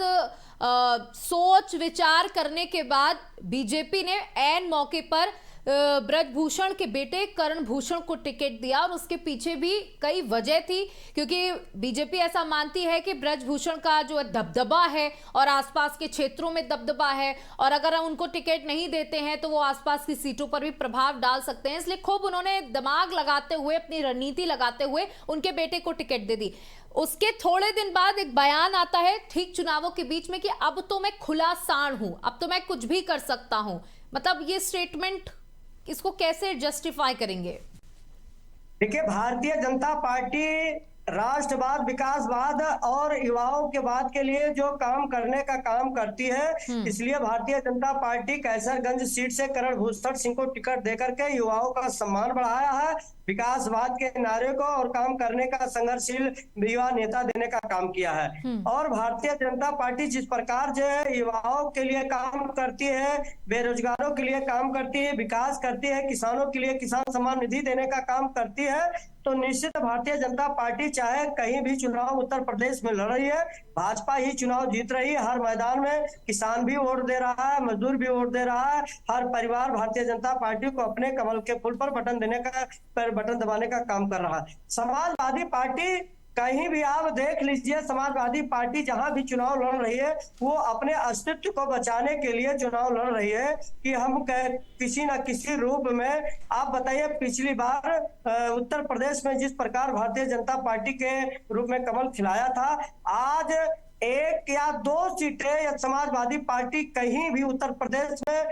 Speaker 1: सोच विचार करने के बाद बीजेपी ने ऐन मौके पर ब्रजभूषण के बेटे करण भूषण को टिकट दिया, और उसके पीछे भी कई वजह थी, क्योंकि बीजेपी ऐसा मानती है कि ब्रजभूषण का जो दबदबा है और आसपास के क्षेत्रों में दबदबा है, और अगर हम उनको टिकट नहीं देते हैं तो वो आसपास की सीटों पर भी प्रभाव डाल सकते हैं। इसलिए खूब उन्होंने दिमाग लगाते हुए, अपनी रणनीति लगाते हुए उनके बेटे को टिकट दे दी। उसके थोड़े दिन बाद एक बयान आता है ठीक चुनावों के बीच में कि अब तो मैं खुला साण हूं, अब तो मैं कुछ भी कर सकता हूं। मतलब ये स्टेटमेंट, इसको कैसे जस्टिफाई करेंगे?
Speaker 2: देखिए, भारतीय जनता पार्टी राष्ट्रवाद, विकासवाद और युवाओं के बाद के लिए जो काम करने का काम करती है, इसलिए भारतीय जनता पार्टी कैसरगंज सीट से करण भूषण सिंह को टिकट देकर के युवाओं का सम्मान बढ़ाया है विकासवाद के नारे को और काम करने का संघर्षशील युवा नेता देने का काम किया है। और भारतीय जनता पार्टी जिस प्रकार जो है युवाओं के लिए काम करती है, बेरोजगारों के लिए काम करती है, विकास करती है, किसानों के लिए किसान सम्मान निधि देने का काम करती है, तो निश्चित भारतीय जनता पार्टी चाहे कहीं भी चुनाव उत्तर प्रदेश में लड़ रही है, भाजपा ही चुनाव जीत रही है। हर मैदान में किसान भी वोट दे रहा है, मजदूर भी वोट दे रहा है, हर परिवार भारतीय जनता पार्टी को अपने कमल के फूल पर बटन दबाने का काम कर रहा है। समाजवादी पार्टी कहीं भी आप देख लीजिए, समाजवादी पार्टी जहां भी चुनाव लड़ रही है वो अपने अस्तित्व को बचाने के लिए चुनाव लड़ रही है कि हम किसी न किसी रूप में, आप बताइए पिछली बार उत्तर प्रदेश में जिस प्रकार भारतीय जनता पार्टी के रूप में कमल खिलाया था, आज 1 या 2 सीटें या समाजवादी पार्टी कहीं भी उत्तर प्रदेश में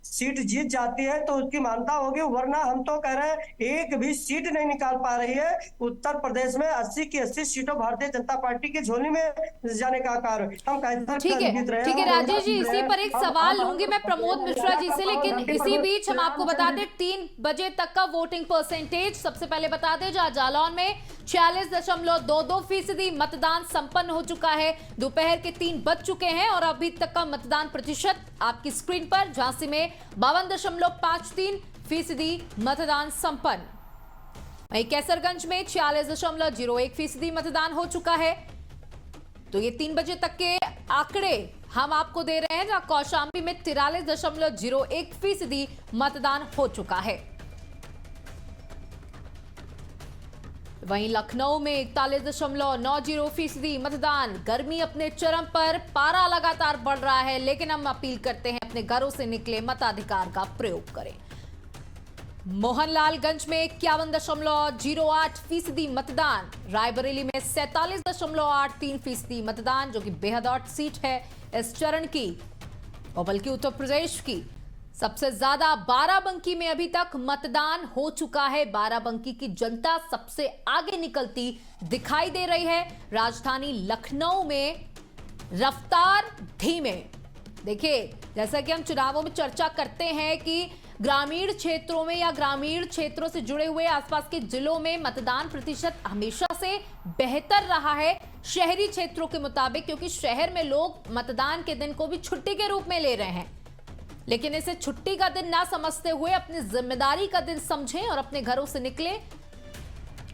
Speaker 2: सीट जीत जाती है तो उसकी मान्यता होगी, वरना हम तो कह रहे हैं एक भी सीट नहीं निकाल पा रही है उत्तर प्रदेश में। 80 की 80 सीटों भारतीय जनता पार्टी की झोली में जाने का कारण हम
Speaker 1: ठीक है राजेश जी, इसी पर एक सवाल लूंगी मैं प्रमोद मिश्रा जी से, लेकिन इसी बीच हम आपको बता दें 3 बजे तक का वोटिंग परसेंटेज सबसे पहले बता दें। जहां जालौन में 46.22% मतदान संपन्न हो चुका है, दोपहर के 3 बज चुके हैं और अभी तक का मतदान प्रतिशत आपकी स्क्रीन पर। झांसी में 52.53% मतदान संपन्न, वहीं कैसरगंज में 46.01% मतदान हो चुका है। तो ये 3 बजे तक के आंकड़े हम आपको दे रहे हैं, जहां कौशाम्बी में 43.01% मतदान हो चुका है। वहीं लखनऊ में 41.90% मतदान। गर्मी अपने चरम पर, पारा लगातार बढ़ रहा है, लेकिन हम अपील करते हैं अपने घरों से निकले मताधिकार का प्रयोग करें। मोहनलालगंज में 51.08% मतदान। रायबरेली में 47.83% मतदान, जो कि बेहद हॉट सीट है इस चरण की, और बल्कि उत्तर प्रदेश की सबसे ज्यादा बाराबंकी में अभी तक मतदान हो चुका है। बाराबंकी की जनता सबसे आगे निकलती दिखाई दे रही है। राजधानी लखनऊ में रफ्तार धीमे। देखिए, जैसा कि हम चुनावों में चर्चा करते हैं कि ग्रामीण क्षेत्रों में या ग्रामीण क्षेत्रों से जुड़े हुए आसपास के जिलों में मतदान प्रतिशत हमेशा से बेहतर रहा है शहरी क्षेत्रों के मुताबिक, क्योंकि शहर में लोग मतदान के दिन को भी छुट्टी के रूप में ले रहे हैं, लेकिन इसे छुट्टी का दिन ना समझते हुए अपनी जिम्मेदारी का दिन समझें और अपने घरों से निकले।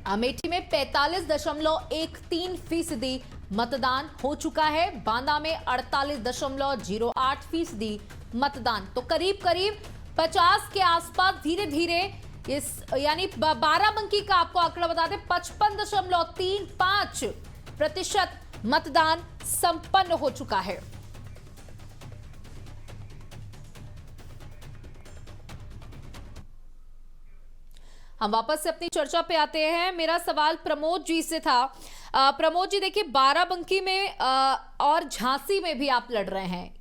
Speaker 1: अमेठी में 45.13% मतदान हो चुका है। बांदा में 48.08% मतदान। तो करीब करीब 50 के आसपास धीरे धीरे इस, यानी बाराबंकी का आपको आंकड़ा बता दें, 55.35% मतदान संपन्न हो चुका है। हम वापस से अपनी चर्चा पे आते हैं। मेरा सवाल प्रमोद जी से था। प्रमोद जी, देखिए, बाराबंकी में और झांसी में भी आप लड़ रहे हैं।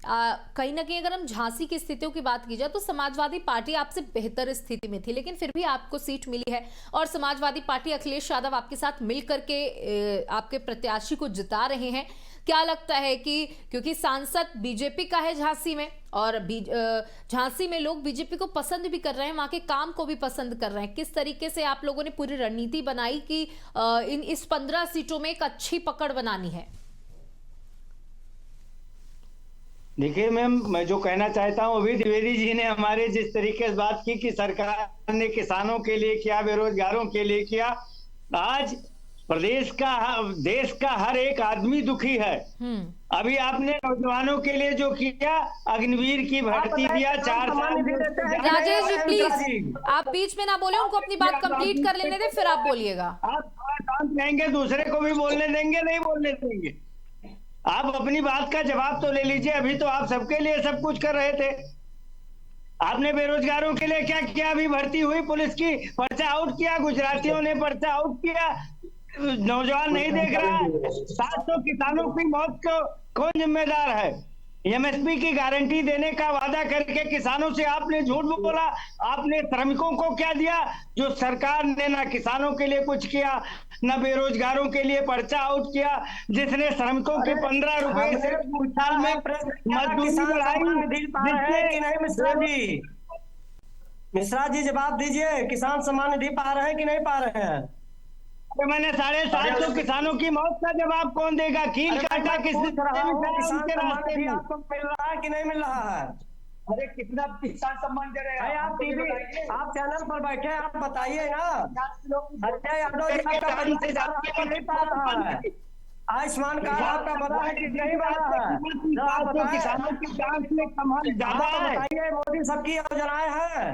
Speaker 1: कहीं ना कहीं अगर हम झांसी की स्थितियों की बात की जाए तो समाजवादी पार्टी आपसे बेहतर स्थिति में थी, लेकिन फिर भी आपको सीट मिली है और समाजवादी पार्टी अखिलेश यादव आपके साथ मिलकर के आपके प्रत्याशी को जिता रहे हैं। क्या लगता है कि क्योंकि सांसद बीजेपी का है झांसी में, और झांसी में लोग बीजेपी को पसंद भी कर रहे हैं, वहां के काम को भी पसंद कर रहे हैं, किस तरीके से आप लोगों ने पूरी रणनीति बनाई कि इस 15 सीटों में एक अच्छी पकड़ बनानी है?
Speaker 3: देखिए मैम, मैं जो कहना चाहता हूँ, अभी द्विवेदी जी ने हमारे जिस तरीके से बात की कि सरकार ने किसानों के लिए किया, बेरोजगारों के लिए किया, आज प्रदेश का, देश का हर एक आदमी दुखी है। अभी आपने नौजवानों के लिए जो किया, अग्निवीर की भर्ती दिया, 4 साल।
Speaker 1: राजेश जी प्लीज आप बीच में ना बोले, उनको अपनी बात कंप्लीट कर लेने दें, फिर आप बोलिएगा।
Speaker 3: आप शांत रहेंगे, दूसरे को भी बोलने देंगे? नहीं बोलने देंगे। आप अपनी बात का जवाब तो ले लीजिए। अभी तो आप सबके लिए सब कुछ कर रहे थे। आपने बेरोजगारों के लिए क्या किया? अभी भर्ती हुई पुलिस की, पर्चा आउट किया, गुजरातियों ने पर्चा आउट किया, नौजवान नहीं देख रहा है। 700 किसानों की मौत को कौन जिम्मेदार है? एमएसपी की गारंटी देने का वादा करके किसानों से आपने झूठ बोला। आपने श्रमिकों को क्या दिया? जो सरकार ने ना किसानों के लिए कुछ किया, ना बेरोजगारों के लिए पर्चा आउट किया, जिसने श्रमिकों के 15 रुपए से साल में मजदूरी बढ़ाई।
Speaker 2: मिश्रा जी जवाब दीजिए, किसान सम्मान निधि पा रहे हैं कि नहीं पा रहे हैं?
Speaker 3: तो मैंने 750 किसानों की मौत का जवाब कौन देगा? कील काटा किस
Speaker 2: किसान
Speaker 3: के
Speaker 2: सम्मान
Speaker 3: रास्ते
Speaker 2: निधि
Speaker 3: में?
Speaker 2: आपको मिल रहा है कि नहीं मिल रहा है?
Speaker 4: अरे कितना किसान सम्मान दे रहे हैं
Speaker 2: भाई आप
Speaker 4: हमको ये
Speaker 2: टीवी,
Speaker 4: बताइए।
Speaker 2: आप चैनल पर बैठे हैं, आप बताइए ना।
Speaker 4: 50 किलो की
Speaker 2: अजय यादव जी आपका पैसा जा रहा है कि नहीं पा रहा है? आयुष्मान कार्ड आपका बना है कि नहीं बना है? जरा आप बताएं।
Speaker 3: किसानों की जान से कमाल ज्यादा
Speaker 2: आप
Speaker 3: है।
Speaker 2: बताइए, मोदी सबकी योजनाएं हैं।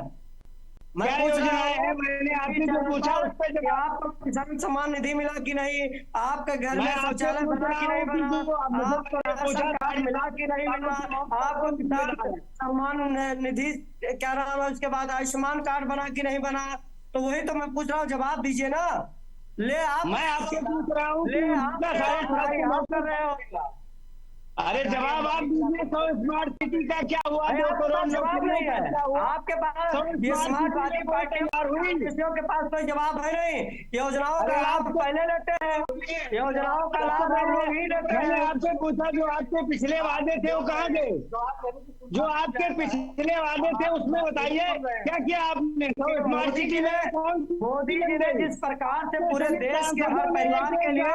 Speaker 2: मैं
Speaker 3: क्या
Speaker 2: पूछ रहा
Speaker 3: योजनाएं
Speaker 2: हूं,
Speaker 3: हैं? मैंने आपसे जो पूछा उस पर
Speaker 2: कि आपको किसान सम्मान निधि मिला कि नहीं? आपके घर में
Speaker 3: मैं आपसे
Speaker 2: शौचालय
Speaker 3: पूछ
Speaker 2: बना
Speaker 3: रहा
Speaker 2: कि नहीं
Speaker 3: हूं कि
Speaker 2: बना?
Speaker 3: जो
Speaker 2: आपको राशन कार्ड मिला कि नहीं मिला? आपको किसान सम्मान निधि क्या नाम है, उसके बाद आयुष्मान कार्ड बना कि नहीं बना? तो वही तो मैं पूछ रहा हूँ, जवाब दीजिए ना। ले आप,
Speaker 3: मैं आपसे पूछ रहा हूँ कि
Speaker 2: ले आप
Speaker 3: उसका सारे
Speaker 2: आप कर रहे हो।
Speaker 3: अरे जवाब आप दीजिए। 100 स्मार्ट सिटी का क्या हुआ?
Speaker 2: अरे
Speaker 3: 2
Speaker 2: आपके
Speaker 3: करोड़
Speaker 2: पास जवाब नहीं
Speaker 3: नौकरियों का क्या
Speaker 2: है।
Speaker 3: हुआ?
Speaker 2: आपके पास
Speaker 3: तो
Speaker 2: ये
Speaker 3: स्मार्ट
Speaker 2: स्मार्ट
Speaker 3: सिटी
Speaker 2: वाली
Speaker 3: में कोई तैयार हुई?
Speaker 2: किसियों के पास कोई जवाब है नहीं। योजनाओं का
Speaker 3: अरे
Speaker 2: लाभ
Speaker 3: आपको-
Speaker 2: पहले लेते हैं, योजनाओं का लाभ हम लोग ही लेते
Speaker 3: मैंने
Speaker 2: हैं।
Speaker 3: आपसे पूछा जो आपके पिछले वादे थे वो कहाँ गए? जो आपके पिछले वादे थे उसमें बताइए क्या किया आपने? तो स्मार्ट सिटी में कौन सी
Speaker 2: मोदी जी ने जिस प्रकार से पूरे देश के हर परिवार के लिए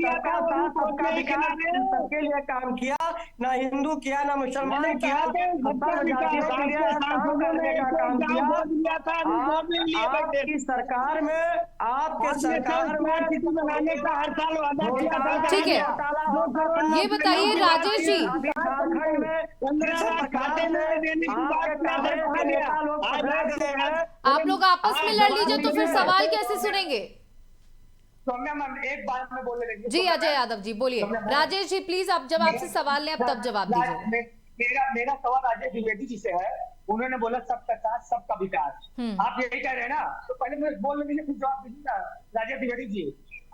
Speaker 2: सबका साथ सबका विकास सबके लिए काम किया, ना हिंदू किया ना मुसलमान किया, सब जातियों के लिए काम करने का काम किया। आपकी सरकार में, आपके सरकार में
Speaker 3: बनाने का हर साल वादा किया था।
Speaker 1: ठीक है, ये बताइए राजेश जी,
Speaker 2: झारखंड में
Speaker 3: खाते में देने की बात
Speaker 2: कांग्रेस के नेता लोग पकड़े गए हैं।
Speaker 1: आप लोग आपस में लड़ लीजिए तो फिर सवाल कैसे सुनेंगे?
Speaker 4: सौम्या मैम एक बात में बोलने लगी।
Speaker 1: जी अजय यादव जी बोलिए। राजेश जी प्लीज, आप जब आपसे सवाल लें अब तब जवाब दीजिए।
Speaker 4: मेरा सवाल राजेश द्विवेदी जी से है। उन्होंने बोला सबका साथ सबका विकास। आप यही कह रहे हैं ना? तो पहले मैं बोलने दीजिए फिर जवाब दीजिए ना राजेश द्विवेदी जी।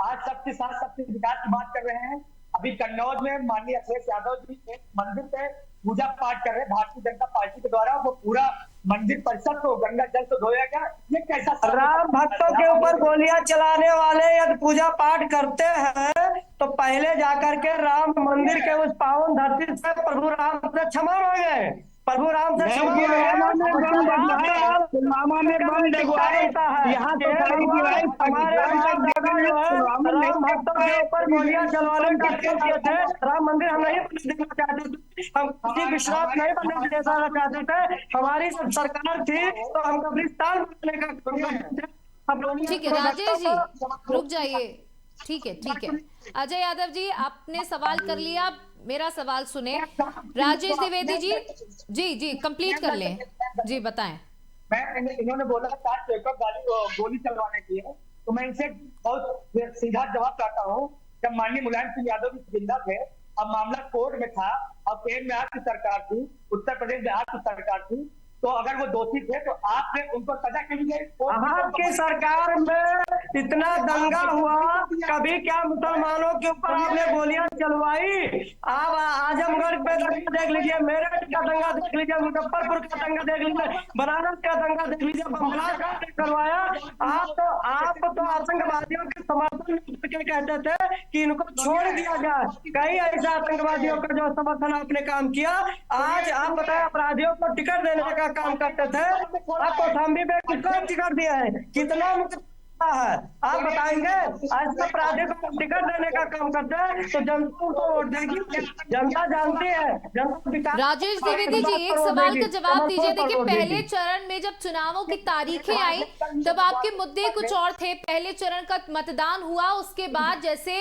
Speaker 4: आज सबके साथ सबके विकास की बात कर रहे हैं। अभी कन्नौज में माननीय अखिलेश यादव जी एक मंदिर पे पूजा पाठ कर रहे हैं भारतीय जनता पार्टी के द्वारा। वो पूरा मंदिर परिसर को गंगा जल से धोया गया। ये कैसा?
Speaker 2: राम भक्तों के ऊपर गोलियां चलाने वाले यदि पूजा पाठ करते हैं तो पहले जाकर के राम मंदिर के उस पावन धरती से प्रभु राम से क्षमा मांगे। प्रभु राम से क्षमा
Speaker 3: पुलवामा में बम लगवाए, यहाँ तो सारी दीवारें
Speaker 2: हमारे राम भक्तों के ऊपर गोलियां चलवाने का काम किए थे। राम मंदिर हम नहीं बनने देना चाहते थे, हम किसी विश्वास नहीं बनने देना चाहते थे। हमारी सब सरकार थी तो हम कब्रिस्तान बनने का काम करते थे।
Speaker 1: ठीक है राजेश जी रुक जाइए। ठीक है अजय यादव जी आपने सवाल कर लिया, मेरा सवाल सुने। राजेश द्विवेदी जी कंप्लीट कर लें। जी बताएं।
Speaker 4: मैं इन्होंने बोला 7 पेपर गोली चलवाने की है, तो मैं इनसे बहुत सीधा जवाब चाहता हूँ। जब माननीय मुलायम सिंह यादव जी जिंदा थे, अब मामला कोर्ट में था और केंद्र में आपकी सरकार थी, उत्तर प्रदेश में आपकी सरकार थी, तो अगर वो दोषी थे तो आपने उनको सजा के लिए
Speaker 2: आपकी सरकार में इतना दंगा हुआ, कभी क्या मुसलमानों के ऊपर आपने गोलियां चलवाई? आप आजमगढ़ पे दंगा देख लीजिए, मेरठ का दंगा देख लीजिए, मुजफ्फरपुर का दंगा देख लीजिए, बनारस का दंगा देख लीजिए, बमला का करवाया। आप तो आतंकवादियों के समर्थन करके कहते थे कि इनको छोड़ दिया जाए। कई ऐसे आतंकवादियों का जो समर्थन आपने काम किया। आज आप बताए अपराधियों को टिकट देने का काम करते थे, आप कौशाम्बी में कितना टिकट दिया है, कितना है आप बताएंगे? आज तो अपराधी को टिकट देने का काम करते हैं तो जनता को वोट देगी। जनता जानती है।
Speaker 1: राजेश द्विवेदी जी एक सवाल का जवाब दीजिए। देखिए पहले चरण में जब चुनावों की तारीखें आई तब आपके मुद्दे कुछ और थे। पहले चरण का मतदान हुआ, उसके बाद जैसे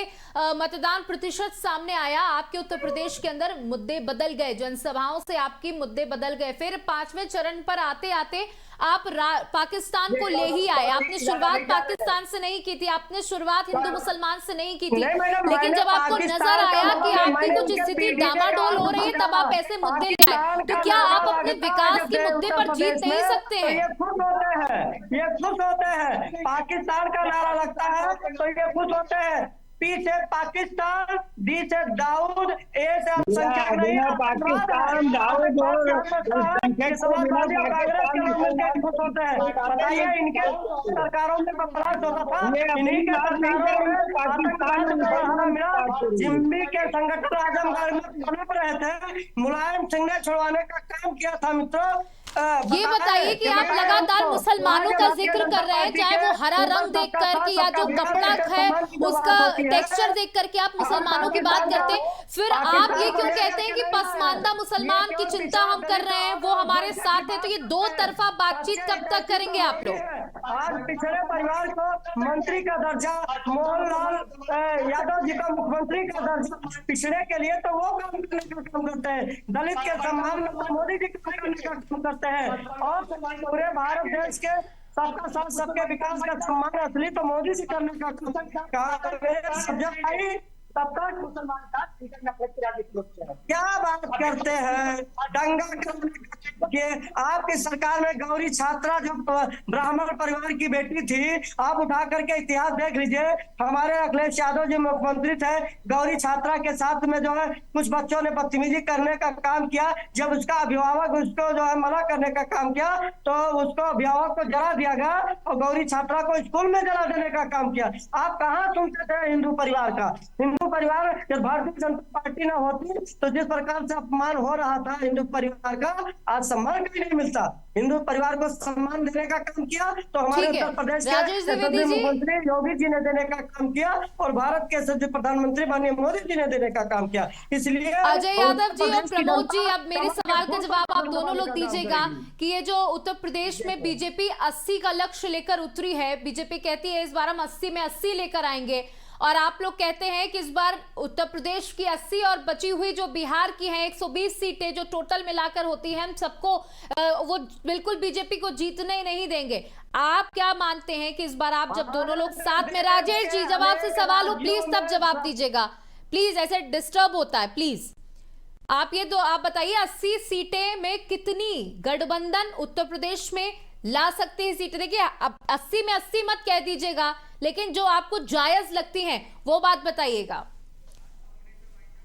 Speaker 1: मतदान प्रतिशत सामने आया आपके उत्तर प्रदेश के अंदर मुद्दे बदल गए, जनसभाओं से आपके मुद्दे बदल गए। फिर 5वें चरण पर आते आते आप पाकिस्तान को ले ही आए। आपने शुरुआत पाकिस्तान से नहीं की थी, आपने शुरुआत हिंदू मुसलमान से नहीं की थी, लेकिन जब आपको नजर आया कि आपकी कुछ स्थिति डामाडोल हो रही है तब आप ऐसे मुद्दे ले आए। तो क्या आप अपने विकास के मुद्दे पर जीत नहीं सकते हैं?
Speaker 2: ये खुश होते हैं, पाकिस्तान का नारा लगता है तो ये खुश होते हैं। पी से पाकिस्तान, डी से दाऊद, ए से अल्पसंख्यक नहीं है।
Speaker 3: पाकिस्तान दाऊद और
Speaker 2: खुश होते हैं। बताइए इनके सरकारों में बदलाव होता था, इन्हीं के सरकारों में आतंकवाद को बढ़ावा मिला। जिम्बी के संगठन आजमगढ़ में पनप रहे थे, मुलायम सिंह ने छुड़वाने का काम किया था। मित्रों
Speaker 1: ये बताइए कि आप लगातार मुसलमानों का जिक्र कर रहे हैं, चाहे वो हरा रंग देख करके या जो कपड़ा है उसका टेक्सचर देख करके आप मुसलमानों की बात करते हैं, फिर आप ये क्यों कहते हैं कि पसमानदा मुसलमान की चिंता हम कर रहे हैं, वो हमारे साथ है? तो ये दो तरफा बातचीत कब तक करेंगे आप लोग?
Speaker 2: आज पिछड़े परिवार को मंत्री का दर्जा, मोहनलाल यादव जी को मुख्यमंत्री का दर्जा पिछड़े के लिए, तो वो काम करते हैं। दलित के सम्मान में मोदी जी करने का काम करते हैं, और पूरे भारत देश के सबका साथ सबके विकास का सम्मान असली तो मोदी जी करने का सबका मुसलमान का क्या बात करते हैं? दंगा के आपकी सरकार में गौरी छात्रा जो ब्राह्मण परिवार की बेटी थी, आप उठा करके इतिहास देख लीजिए। हमारे अखिलेश यादव जी मुख्यमंत्री थे, गौरी छात्रा के साथ में जो है कुछ बच्चों ने बदतमीजी करने का काम किया। जब उसका अभिभावक उसको जो है मना करने का काम किया, तो उसको अभिभावक को जला दिया गया और गौरी छात्रा को स्कूल में जला देने का काम किया। आप कहाँ सुनते थे हिंदू परिवार का? हिंदू परिवार जब भारतीय जनता पार्टी न होती तो जिस प्रकार से अपमान हो रहा था हिंदू परिवार का, आज सम्मान भी नहीं मिलता। हिंदू परिवार को सम्मान देने का काम किया तो हमारे उत्तर प्रदेश के मुख्यमंत्री योगी जी ने देने का काम किया, और भारत के सचिव प्रधानमंत्री माननीय मोदी जी ने देने का काम किया। इसलिए
Speaker 1: अजय यादव जी और प्रमोद जी, अब मेरे सवाल का जवाब आप दोनों लोग दीजिएगा कि ये जो उत्तर प्रदेश में बीजेपी 80 का लक्ष्य लेकर उतरी है, बीजेपी कहती है इस बार हम 80 में 80 लेकर आएंगे, और आप लोग कहते हैं कि इस बार उत्तर प्रदेश की 80 और बची हुई जो बिहार की हैं 120 सीटें जो टोटल मिलाकर होती हैं, हम सबको वो बिल्कुल बीजेपी को जीतने ही नहीं देंगे। आप क्या मानते हैं कि इस बार आप जब दोनों लोग साथ में, राजेश जी जब आपसे सवाल हो प्लीज तब जवाब दीजिएगा, प्लीज, ऐसे डिस्टर्ब होता है प्लीज। आप बताइए 80 सीटें में कितनी गठबंधन उत्तर प्रदेश में ला सकते हैं सीटें? देखिए अब 80 में 80 मत कह दीजिएगा, लेकिन जो आपको जायज लगती हैं वो बात बताइएगा।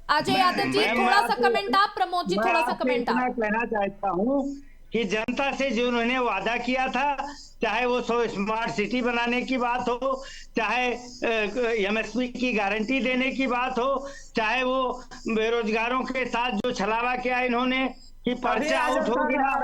Speaker 1: अजय यादव जी थोड़ा सा कमेंट आप, प्रमोद जी थोड़ा सा कमेंट आप।
Speaker 3: कहना चाहता हूँ कि जनता से जो उन्होंने वादा किया था, चाहे वो 100 स्मार्ट सिटी बनाने की बात हो, चाहे एमएसपी की गारंटी देने की बात हो, चाहे वो बेरोजगारों के साथ जो छलावा किया इन्होंने कि पर्चे आउट हो गया।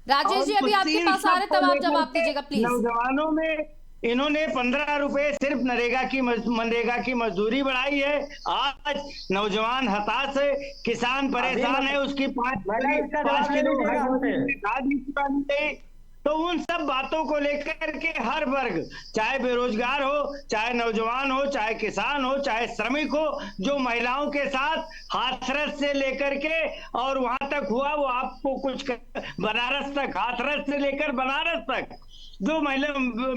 Speaker 1: राजेश जी अभी आपके पास आ रहे, तब आप जवाब दीजिएगा प्लीज।
Speaker 3: नौजवानों में इन्होंने 15 रुपए सिर्फ मनरेगा की मजदूरी बढ़ाई है। आज नौजवान हताश है, किसान परेशान है, उसकी 5 किलो। तो उन सब बातों को लेकर के हर वर्ग, चाहे बेरोजगार हो, चाहे नौजवान हो, चाहे किसान हो, चाहे श्रमिक हो, जो महिलाओं के साथ हाथरस से लेकर के और वहां तक हुआ, वो आपको कुछ बनारस तक, हाथरस से लेकर बनारस तक जो महिला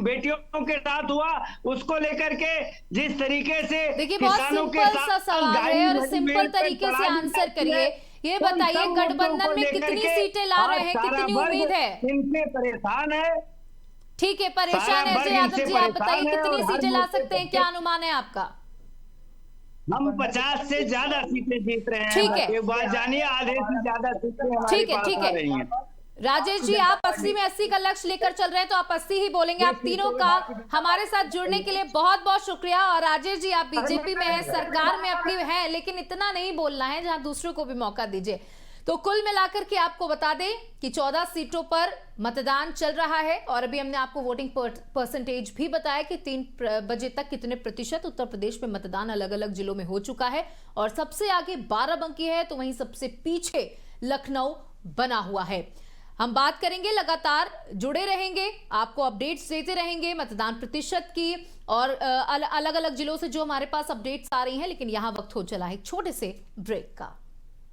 Speaker 3: बेटियों के साथ हुआ, उसको लेकर के जिस तरीके से
Speaker 1: देखिए बहुत सिंपल सा सवाल है और सिंपल तरीके से आंसर करिए। ये बताइए गठबंधन में कितनी सीटें ला रहे हैं, कितनी उम्मीद है?
Speaker 3: इनसे परेशान है।
Speaker 1: ठीक है, परेशान है अजय यादव जी, आप बताइए कितनी सीटें ला सकते हैं, क्या अनुमान है आपका?
Speaker 3: हम 50 से ज्यादा सीटें जीत रहे हैं।
Speaker 1: ठीक है,
Speaker 3: एक बात जानिए, आधे से ज्यादा सीटें हमारे पास आ रही हैं।
Speaker 1: राजेश जी आप 80 में 80 का लक्ष्य लेकर चल रहे हैं तो आप 80 ही बोलेंगे। आप तीनों का हमारे साथ जुड़ने के लिए बहुत बहुत शुक्रिया। और राजेश जी आप बीजेपी में हैं, सरकार में आपकी हैं, लेकिन इतना नहीं बोलना है, जहां दूसरों को भी मौका दीजिए। तो कुल मिलाकर के आपको बता दें कि 14 सीटों पर मतदान चल रहा है, और अभी हमने आपको वोटिंग परसेंटेज भी बताया कि 3 बजे तक कितने प्रतिशत उत्तर प्रदेश में मतदान अलग अलग जिलों में हो चुका है, और सबसे आगे बाराबंकी है तो वहीं सबसे पीछे लखनऊ बना हुआ है। हम बात करेंगे, लगातार जुड़े रहेंगे, आपको अपडेट्स देते रहेंगे मतदान प्रतिशत की और अलग अलग जिलों से जो हमारे पास अपडेट्स आ रही हैं। लेकिन यहां वक्त हो चला है एक छोटे से ब्रेक का।